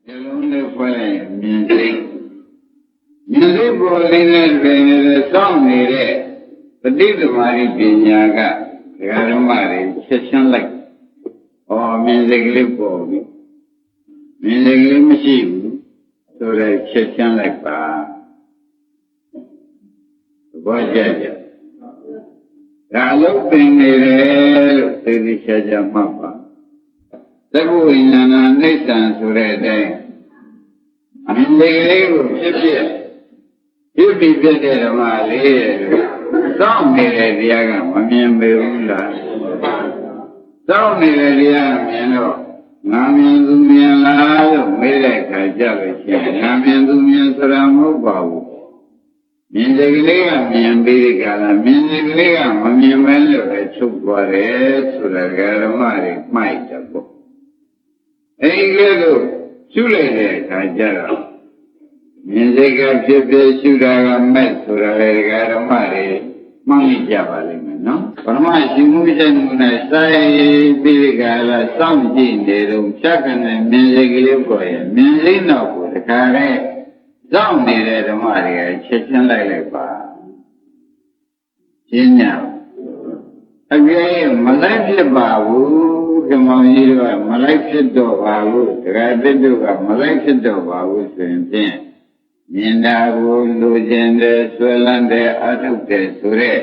ဒီလုံးလေးခွဲလိုက်မြင်စိတ်ပေါ်လေးနဲ့တွင်စောင့်နေတဲ့ပဋိသမารိပညာကဒကာဓမ္မတွေချက်ချင်းလိုက်။ဩမြင်စိတ်ကလေးပေါ်ပြီ။မြင်စိတ်ကလေးမရှိဘူးဆိုတော့ချက်ချင်းလိုက်ပါ။ဘောကြကြ။ဒါလုံးပင်နေတယ်လို့သိသိချာချာမှတ်ပါ။သက္ကဝိညာဏအိဋ္ဌံဆိုတဲ့အတိုင်းမြင်စိတ်ကလေးကိုဖြစ်ပြီးပြတဲ့ဓမ္မလေးစောင့်နေတဲ့တရားကမမြင်ပေဘူးလားစောင့်နေတဲ့တရားမြင်တော့ငါမြင်သူမြင်လားလို့မေးတဲ့အခါကျလို့ရှိရင်ငါမြင်သူမြင်ဆိုတာမဟုတ်ပါဘူးမြင်တဲ့ကလေးကမြင်ပြီးဒီကလာမြင်တဲ့ကလေးကမမြင်မဲလို့ပဲချုပ်သွားတယ်ဆိုတာဓမ္မတွေမှိုက်တယ်ပေါ့အဲဒီကလေးတို့ရှုလိုက်တဲ့အခါကျတော့မြင်စိတ်ကဖြစ်ဖြစ်ရှုတာကမဲ့ဆိုတာလေဓမ္မတွေမှတ်မိကြပါလိမ့်မယ်နော်ပရမရှိမှုစိတ်မှုနဲ့စိုက်ပြီးဒီကလာစောင့်ကြည့်နေတော့ဖြတ်ကနေမြင်စိတ်ကလေးပေါ်ရင်မြင်စိတ်တော့ကိုတခါလေစောင့်နေတဲ့ဓမ္မတွေကချက်ချင်းလိုက်ပါရှင်းညာအကြိမ်မလိုက်ဖြစ်ပါဘူးဓမ္မကြီးတို့ကမလိုက်ဖြစ်တော့ပါဘူးဒကာသစ်တို့ကမလိုက်ဖြစ်တော့ပါဘူးဆိုရင်ဖြင့်မြင်တာကိုလိုချင်တယ်ဆွဲလန်းတယ်အထုတ်တယ်ဆိုတဲ့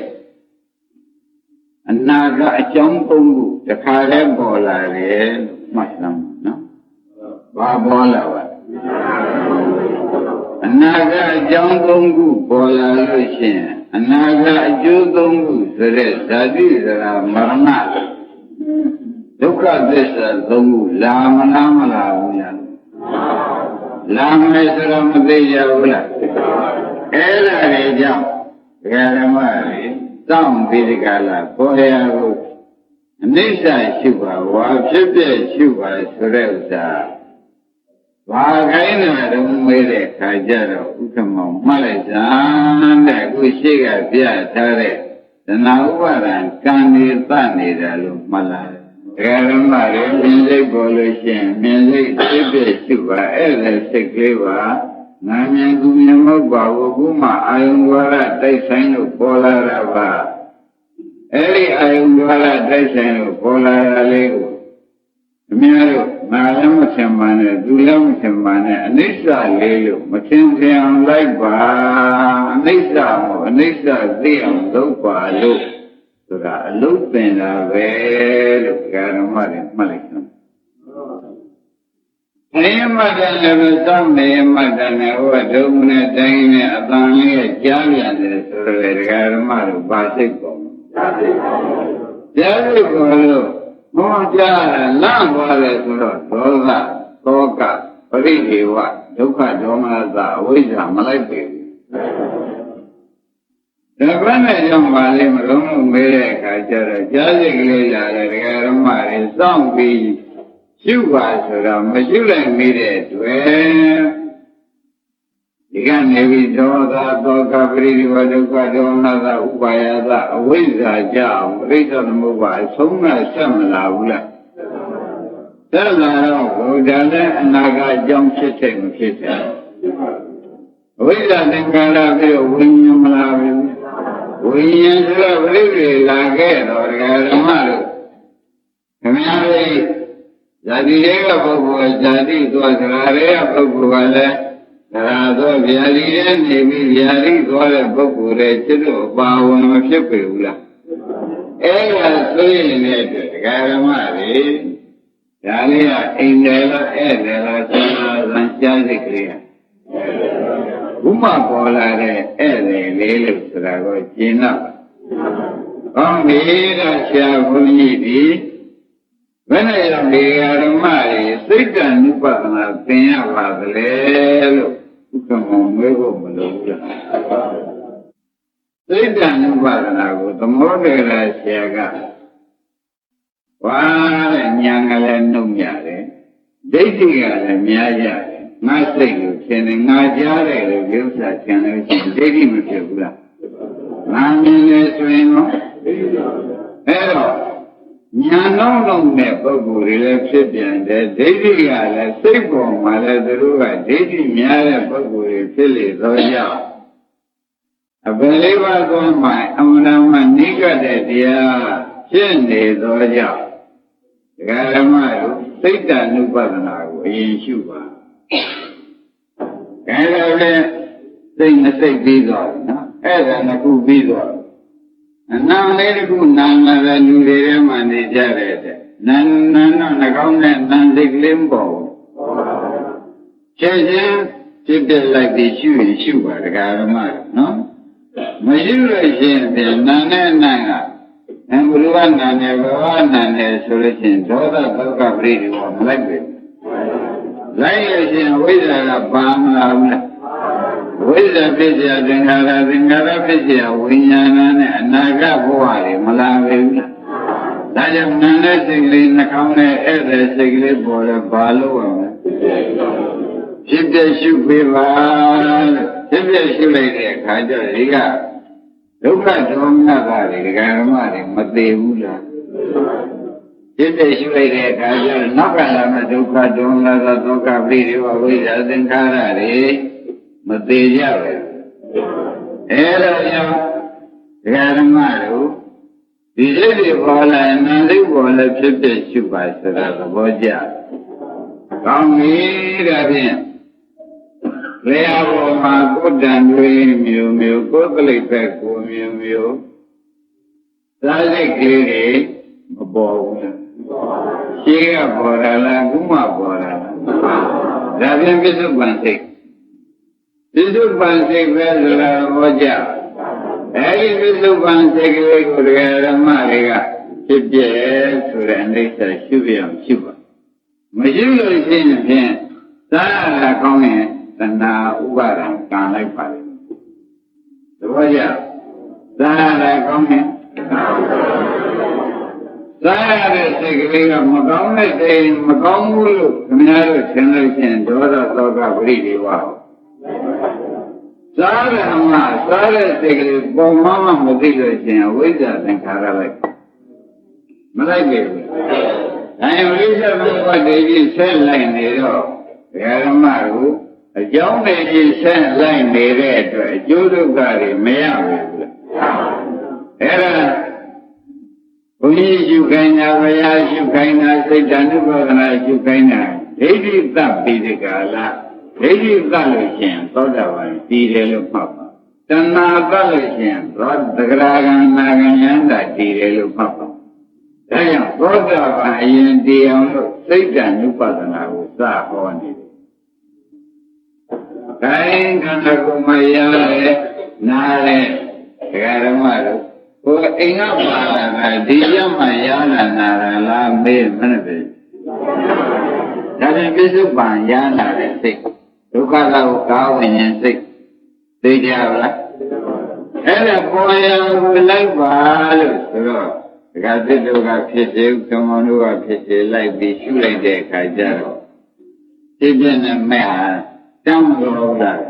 အနာကအကြောင်းပုံခုတခါတည်းပေါ်လာတယ်လို့မှတ်သမ်းနော်ဘာပေါ်လာပါအနာကအကြောင်းပုံခုပေါ်လာလို့ရှိရင်အနာကအကျိုးသုံးခုဆိုတဲ့ဇာတိစရာမရဏဒုက္ခသစ္စာသုံးခုလာမလားဘူးညာလာမယ်ဆိုတော့မသိကြဘူးလားအဲ့ဒါတွေကြောင့်ဒကာဓမ္မတွေတောင်းပြီးဒီကလာပေါ်ရကိုအနိစ္စရှိပါဝါဖြစ်ဖြစ်ရှိပါဆိုတဲ့ဥစ္စာဘာခိုင်းတာတုံးမေးတဲ့ခါကျတော့ဥက္ကမောင်မှတ်လိုက်စမ်းတဲ့အခုရှိကပြထားတဲ့သနာဥပါဒံကံနေသနေတာလို့မှတ်လာတယ်ဒကာဓမ္မတွေမြင်စိတ်ပေါ်လို့ရှိရင်မြင်စိတ်ဖြစ်ဖြစ်ရှိပါအဲ့ဒါစိတ်ကလေးပါငါမြင်သူမြင်မဟုတ်ပါဘူးခုမှအာယုံဝါဒတိုက်ဆိုင်လို့ပေါ်လာတာပါအဲ့ဒီအာယုံဝါဒတိုက်ဆိုင်လို့ပေါ်လာတာလေးကိုအများတို့ငါလည်းမထင်ပါနဲ့သူလည်းမထင်ပါနဲ့အနိစ္စလေးလို့မထင်အောင်လိုက်ပါအနိစ္စမို့အနိစ္စသိအောင်လုပ်ပါလို့ဆိုတာအလုံးပင်တာပဲလို့ဓမ္မတွေမှတ်လိုက်တယ်နေမှတ်တယ်လည်းစောင့်နေမှတ်တယ်ဟိုဒုက္ခနဲ့တိုင်းနဲ့အတန်လေးကြားပြန်တယ်ဆိုတော့လေဓမ္မတို့ဘာစိတ်ပေါ်ကြားစိတ်ပေါ်လို့မောကြလန့်သွားတယ်ဆိုတော့ဒေါသသောကပရိဒေဝဒုက္ခဒေါမနသအဝိဇ္ဇာမလိုက်ပြီဒါဘယ်နဲ့ကြောင့်ပါလဲမလုံးလို့မေးတဲ့အခါကျတော့ကြားစိတ်ကလေးလာတယ်ဓမ္မတွေစောင့်ပြီးရှုပါဆိုတော့မရှုလိုက်မိတဲ့တွေ့ဒီကနေပြီးဒေါသသောကပရိဒေဝဒုက္ခဒေါမနသဥပါယသအဝိဇ္ဇာကြောင့်ပရိစ္ဆေသမုပ္ပါအဆုံးမဆက်မလာဘူးလားဆက်လာတော့ဘုရားလည်းအနာဂတ်အကြောင်းဖြစ်တဲ့မဖြစ်တဲ့အဝိဇ္ဇာသင်္ခါရပြီးဝိညာဉ်မလာဘူးဝိညာဉ်ဆိုတော့ပြိဋ္ဌိလာခဲ့တော့ဓမ္မတို့ခင်ဗျားတို့ဇာတိတွေကပုဂ္ဂိုလ်ဇာတိသွားစကားတွေကပုဂ္ဂိုလ်ကလည်းဒါတော့ဗျာတိရဲ့နေပြီးဗျာတိသွားတဲ့ပုဂ္ဂိုလ်တွေစိတ်တို့အပါဝင်မဖြစ်ပေဘူးလားအဲ့ဒါဆိုရင်လည်းဓမ္မတွေဒါလေးကအိမ်တယ်လားဧည့်တယ်လားဆန္ဒကြားစိတ်ကလေးကဘုမပေါ်လာတဲ့ဧည့်တယ်လေးလို့ဆိုတာကိုကျင့်တော့ဟောမေတော့ဆရာဘုန်းကြီးဒီဘယ်နဲ့ရောဒီဓမ္မတွေစိတ်တဏှုပဒနာသင်ရပါသလဲလို့ဥက္ကမောမေးဖို့မလိုဘူးလားစိတ်တဏှုပဒနာကိုသမောတေရဆရာကဝါတဲ့ဉာဏ်ကလည်းနှုတ်ရတယ်ဒိဋ္ဌိကလည်းများရတယ်ငါစိတ်ကိုသင်တယ်ငါကြားတယ်လို့ဥစ္စာသင်လို့ရှိရင်ဒိဋ္ဌိမဖြစ်ဘူးလားငါမြင်တယ်ဆိုရင်တော့အဲ့တော့ ညာလုံးလုံးတဲ့ပုဂ္ဂိုလ်တွေလည်းဖြစ်ပြန်တယ်ဒိဋ္ဌိကလည်းစိတ်ပေါ်မှာလည်းသူတို့ကဒိဋ္ဌိများတဲ့ပုဂ္ဂိုလ်တွေဖြစ်လေသောကြောင့်အပင်လေးပါးသောမှအမှန်တမ်းနိကတဲ့တရားဖြစ်နေသောကြောင့်ဒကာဓမ္မတို့စိတ်တ ानु ပဒနာကိုအရင်ရှုပါအဲဒါလည်းစိတ်နဲ့စိတ်ပြီးသွားပြီနော်အဲ့ဒါနှစ်ခုပြီးသွားအနံလေးတစ်ခုနာလာတဲ့လူတွေထဲမှာနေကြတဲ့နန်းတော့နှကောင်းနဲ့နန်းစိတ်ကလေးမပေါ်ဘူးချက်ချင်းဖြစ်ပြလိုက်ပြီးရှုရင်ရှုပါဒကာဓမ္မနော်မရှိလို့ရှိရင်ပြန်နာနဲ့နာကဘုရားနာနဲ့ဘဝနာနဲ့ဆိုလို့ရှိရင်ဒေါသဒုက္ခပရိဒီဝမလိုက်ပဲလိုက်ရရှင်ဝိဇ္ဇာကပါမလာဘူးလားဝိဇ္ဇာဖြစ်เสียသင်္ခါရဖြစ်เสียဝိညာဏနဲ့အနာဂတ်ဘဝတွေမလာဘူးလားဒါကြောင့်နာနဲ့စိတ်ကလေးနှကောင်းနဲ့ဧည့်သည်စိတ်ကလေးပေါ်လဲဘာလို့ရမလဲဖြစ်ပြရှုပေးပါဖြစ်ပြရှုလိုက်တဲ့အခါကျတော့ဒီကဒုက္ခဒေါမနတာတွေဒကာဓမ္မတွေမသေးဘူးလားဖြစ်ပြရှုလိုက်တဲ့အခါကျတော့နောက်ကလာမဲ့ဒုက္ခဒေါမနတာဒုက္ခပရိဒီဝဝိဇ္ဇာသင်္ခါရတွေမသေးကြဘူးအဲဒါကြောင့်ဒကာဓမ္မတို့ဒီစိတ်တွေပေါ်လာရင်နာစိတ်ပေါ်လည်းဖြစ်ဖြစ်ရှုပါဆိုတာသဘောကျကောင်းပြီဒါဖြင့်လေယာပေါ်မှာကိုယ်တန်တွေမျိုးမျိုးကိုယ်ကလေးပဲကိုမျိုးမျိုးသာစိတ်ကလေးတွေမပေါ်ဘူးရှင်းကပေါ်လာလားခုမှပေါ်လာလားဒါဖြင့်ပြစ္ဆုတ်ပန်စိတ်ပြစ္ဆုတ်ပန်စိတ်ပဲဆိုတာသဘောကျအဲဒီပြစ္ဆုတ်ပန်စိတ်ကလေးကိုဓမ္မတွေကဖြစ်ပြဆိုတဲ့အိဋ္ဌရှုပြအောင်ရှုပါမရှိလို့ရှိရင်ဖြင့်သာရကောင်းရင်တဏှာဥပါဒံကံလိုက်ပါလေသဘောကျသာရကောင်းရင်သာရတဲ့စိတ်ကလေးကမကောင်းတဲ့စိတ်မကောင်းဘူးလို့ခင်ဗျားတို့ထင်လို့ရှိရင်ဒေါသသောကပရိဒီဝစားရမှာစားတဲ့စိတ်ကလေးပုံမှန်မသိလို့ရှိရင်ဝိဇ္ဇာသင်္ခါရလိုက်မလိုက်ပြီဘူး။ဒါရင်ဝိဇ္ဇာဘုရားတည်းကြီးဆက်လိုက်နေတော့ဓမ္မကိုအကြောင်းနဲ့ကြီးဆက်လိုက်နေတဲ့အတွက်အကျိုးဒုက္ခတွေမရဘူးလား။အဲ့ဒါဘုန်းကြီးရှုခိုင်းတာဘုရားရှုခိုင်းတာစိတ်တ ानु ပဒနာရှုခိုင်းတာဒိဋ္ဌိသဗ္ဗိဒကာလဒိဋ္ဌိသလို့ရှိရင်သောတာပန်တည်တယ်လို့မှတ်ပါတဏှာသလို့ရှိရင်သောတဂရဂံနာဂံယန္တာတည်တယ်လို့မှတ်ပါဒါကြောင့်သောတာပန်အရင်တည်အောင်လို့စိတ်တ ानु ပဒနာကိုစဟောနေတယ်။ဒါရင်ခန္ဓာကိုယ်မှာရတဲ့နားတဲ့ဒကာဓမ္မတို့ဟိုအိမ်ကပါလာတာဒီရမှရလာနာတာလားမေးမနဲ့ပဲ။ဒါပြန်ပြစ္ဆုတ်ပန်ရလာတဲ့စိတ်ဒုက္ခလောက်ကာဝိညာဉ်စိတ်သိကြပါလား။အဲ့ဒါပေါ်ရကိုလိုက်ပါလို့ဆိုတော့ဒကာသစ်တို့ကဖြစ်စေဥက္ကမတို့ကဖြစ်စေလိုက်ပြီးရှုလိုက်တဲ့အခါကျတော့ဖြစ်ပြနဲ့မဲ့ဟာတမ်းမလို့လား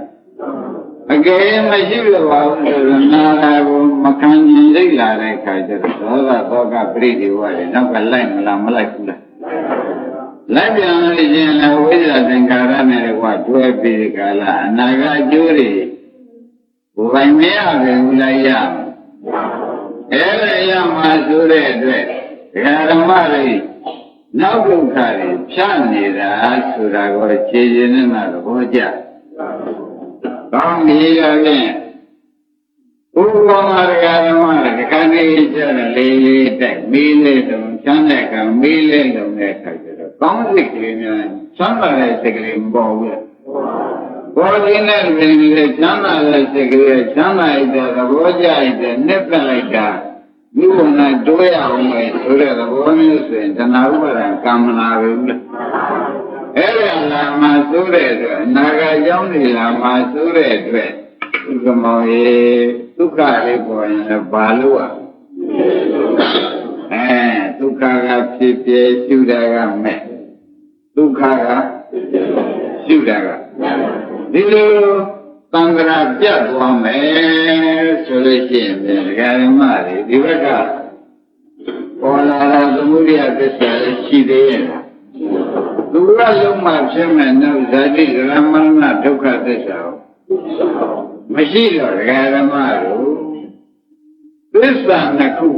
အကယ်မရှိလို့ပါဘူးဆိုတော့နာလာကိုမခံရင်စိတ်လာတဲ့အခါကျတော့သောကသောကပရိဒီဝတွေနောက်ကလိုက်မလားမလိုက်ဘူးလားလိုက်ပြန်လို့ရှင်လည်းဝိဇ္ဇာသင်္ခါရနဲ့ကတွဲပြီးကာလအနာဂတ်အကျိုးတွေဘုရင်မရဘူးလားရအဲ့ဒါရမှာဆိုတဲ့အတွက်ဓမ္မတွေနောက်ဒုက္ခတွေဖြတ်နေတာဆိုတာကိုခြေခြေနဲ့မှသဘောကျကောင်းပြီလားဖြင့်ဥပမာဓမ္မတွေခဏလေးကျတော့လေးလေးတက်မီးလေးတုံချမ်းတဲ့ကမီးလေးတုံတဲ့ခါကျတော့ကောင်းစိတ်ကလေးများချမ်းသာတဲ့စိတ်ကလေးမပေါ်ဘူးလားဘောရင်းနဲ့ပြင်ပြီးချမ်းသာတဲ့စိတ်ကလေးချမ်းသာရတဲ့သဘောကျရတဲ့နှစ်သက်လိုက်တာဒီကနေ့တိုးရအောင်လေဆိုတဲ့သဘောမျိုးဆိုရင်တဏှာဥပါဒံကံမနာပဲဘူးလားအဲ့ဒါလာမှဆိုတဲ့အတွက်အနာဂတ်ကြောင်းတွေလာမှဆိုတဲ့အတွက်ဥက္ကမောင်ရေဒုက္ခလေးပေါ်ရင်လည်းဘာလို့อ่ะဒုက္ခကဖြစ်ပြရှုတာကမဲ့ဒုက္ခကရှုတာကဒီလိုသံဃာပြတ်သွားမယ်ဆိုလို့ရှိရင်ဓမ္မတွေဒီဘက်ကပေါ်လာ ရာသမုဒိယသစ္စာရှိသေးရဲ့လားသူကလုံးမှဖြစ်မဲ့နောက်ဇာတိကရမရဏဒုက္ခသစ္စာမရှိတော့ဒကာဓမ္မတို့သစ္စာနှစ်ခု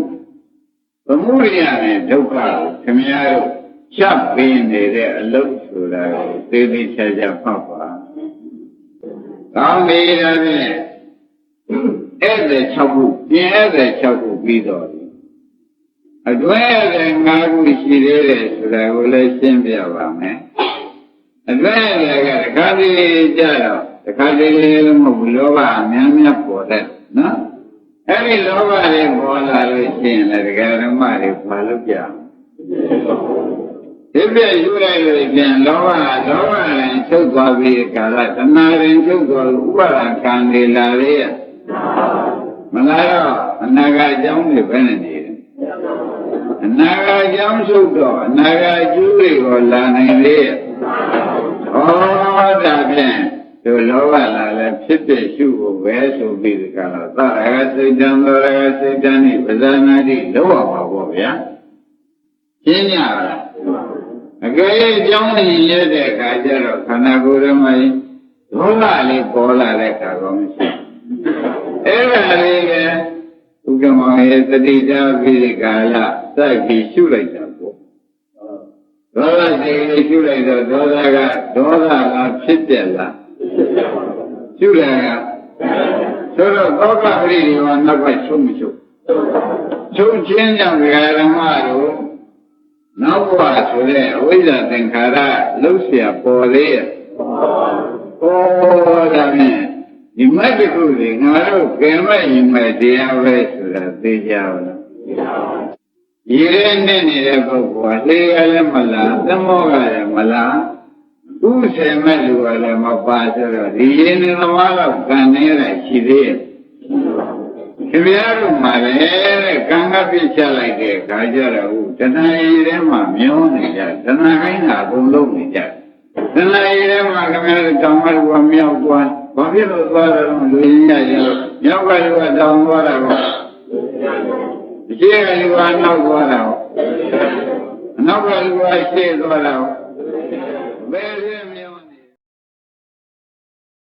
သမုဒိယနဲ့ဒုက္ခကိုခင်ဗျားတို့ချက်ပေးနေတဲ့အလုပ်ဆိုတာကိုသိသိချာချာဖတ်ပါကောင်းပြီဒါဖြင့်ဧည့်သည်6ခုပြင်ဧည့်သည်6ခုပြီးတော့အတွဲတဲ့5ခုရှိသေးတယ်ဆိုတာကိုလည်းရှင်းပြပါမယ်အတွဲတဲ့ကတခါတည်းကြတော့တခါတည်းမဟုတ်ဘူးလောဘအများများပေါ်တဲ့နော်အဲ့ဒီလောဘတွေပေါ်လာလို့ရှိရင်လည်းတရားဓမ္မတွေဘာလို့ကြဒီပြည့်ယူလိုက်လို့ပြန်လောဘရင်ချုပ်သွားပြီးကာလတဏှာရင်ချုပ်သွားလို့ဥပါဒကံတွေလာလေရမလားတော့အနာဂတ်အကြောင်းတွေပဲနေတယ်အနာဂတ်အကြောင်းချုပ်တော့အနာဂတ်အကျိုးတွေကိုလာနိုင်လေရဟောဒါဖြင့်တို့လောဘလာလဲဖြစ်ဖြစ်ရှုဖို့ပဲဆိုပြီးဒီကလာသရဂစိတ်တံသောရဂစိတ်တံဤပဇာနာတိလောက်ပါပေါ့ဗျာရှင်းကြလားအကယ်၍ကြောင်းနေရတဲ့အခါကျတော့ခန္ဓာကိုယ်ထဲမှာဒေါသလေးပေါ်လာတဲ့အခါကောမရှိအဲ့ဒါလေးကဥက္ကမောရဲ့တတိတာပိရိကာလစိုက်ပြီးရှုလိုက်တာပေါ့ဒေါသစိတ်လေးရှုလိုက်တော့ဒေါသကဖြစ်တယ်လားရှုတယ်ကဆိုတော့သောကပရိဒီဝနောက်ကချုပ်မချုပ်ခြင်းကြောင့်ဓမ္မတို့နောက်ဘဝဆိုတဲ့အဝိဇ္ဇာသင်္ခါရလှုပ်ရှားပေါ်လေ။ဒါဖြင့်ဒီမတ်တခုတွေငါတို့ကဲမဲ့ရင်မဲ့တရားပဲဆိုတာသိကြပါလား။ရင်းနေတဲ့ပုဂ္ဂိုလ်ကလေကလည်းမလားသမောကလည်းမလားဥစ္စေမဲ့လူကလည်းမပါဆိုတော့ဒီရင်းနေသမားတော့ကံနေတာရှိသေးရဲ့။ခင်ဗျားတို့မှာလေကံကပြစ်ချလိုက်တဲ့ခါကြတော့တဏှာရည်ထဲမှာမျောနေကြတဏှာခိုင်းတာအကုန်လုံးနေကြတဏှာရည်ထဲမှာခင်ဗျားတို့တောင်းမှကမြောက်သွားဘာဖြစ်လို့သွားတယ်လို့လူရင်းရရင်လို့မြောက်ကလူကတောင်းသွားတာပေါ့ဒီကလူကနောက်သွားတာပေါ့နောက်ကလူကရှေ့သွားတာပေါ့ဘယ်